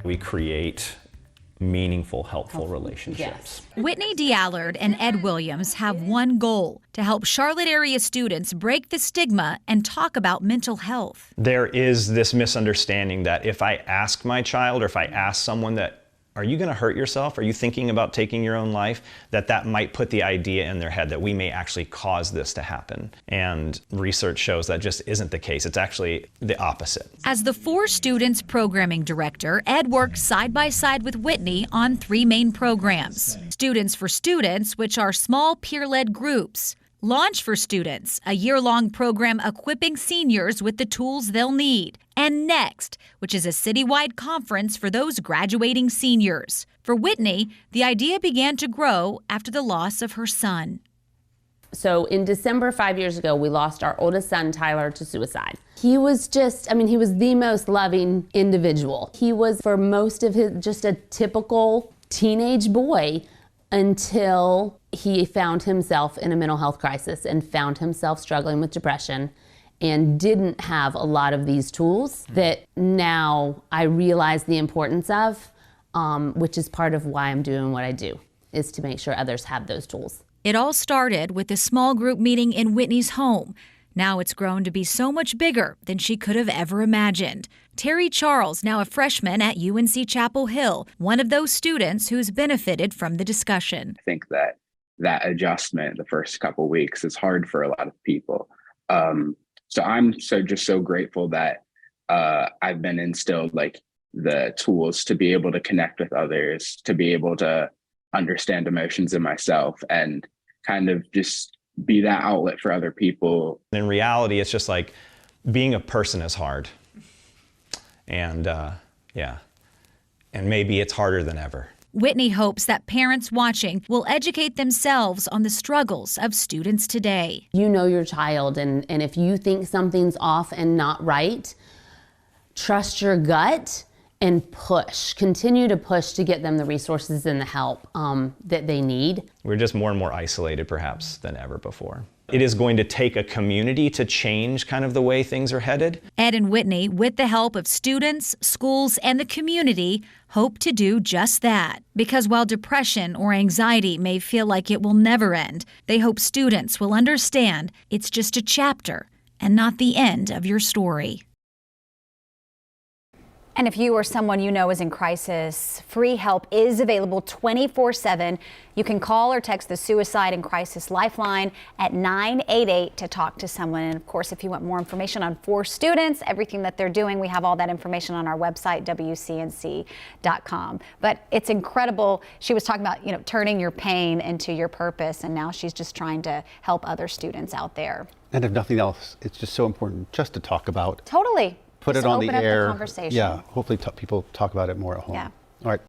We create meaningful, helpful relationships. Yes. Whitney D'Allard and Ed Williams have one goal: to help Charlotte area students break the stigma and talk about mental health. There is this misunderstanding that if I ask my child, or if I ask someone that, are you going to hurt yourself? Are you thinking about taking your own life? That might put the idea in their head that we may actually cause this to happen. And research shows that just isn't the case. It's actually the opposite. As the 4 Students programming director, Ed worked side by side with Whitney on 3 main programs: Students for Students, which are small peer-led groups; Launch for Students, a year-long program equipping seniors with the tools they'll need; and Next, which is a citywide conference for those graduating seniors. For Whitney, the idea began to grow after the loss of her son. So in December 5 years ago, we lost our oldest son, Tyler, to suicide. He was he was the most loving individual. He was, for most of his, just a typical teenage boy until he found himself in a mental health crisis and found himself struggling with depression and didn't have a lot of these tools that now I realize the importance of, which is part of why I'm doing what I do, is to make sure others have those tools. It all started with a small group meeting in Whitney's home. Now it's grown to be so much bigger than she could have ever imagined. Terry Charles, now a freshman at UNC Chapel Hill, one of those students who's benefited from the discussion. I think that adjustment the first couple weeks is hard for a lot of people. So I'm just so grateful that I've been instilled the tools to be able to connect with others, to be able to understand emotions in myself, and kind of just be that outlet for other people. In reality, it's just like being a person is hard. And and maybe it's harder than ever. Whitney hopes that parents watching will educate themselves on the struggles of students today. You know your child, and if you think something's off and not right, trust your gut and push. Continue to push to get them the resources and the help that they need. We're just more and more isolated, perhaps, than ever before. It is going to take a community to change kind of the way things are headed. Ed and Whitney, with the help of students, schools, and the community, hope to do just that. Because while depression or anxiety may feel like it will never end, they hope students will understand it's just a chapter and not the end of your story. And if you or someone you know is in crisis, free help is available 24/7. You can call or text the Suicide and Crisis Lifeline at 988 to talk to someone. And of course, if you want more information on 4 Students, everything that they're doing, we have all that information on our website, WCNC.com. But it's incredible. She was talking about, turning your pain into your purpose, and now she's just trying to help other students out there. And if nothing else, it's just so important just to talk about. Totally. Put Just it on open the up air. conversation. Yeah, hopefully people talk about it more at home. Yeah. All right.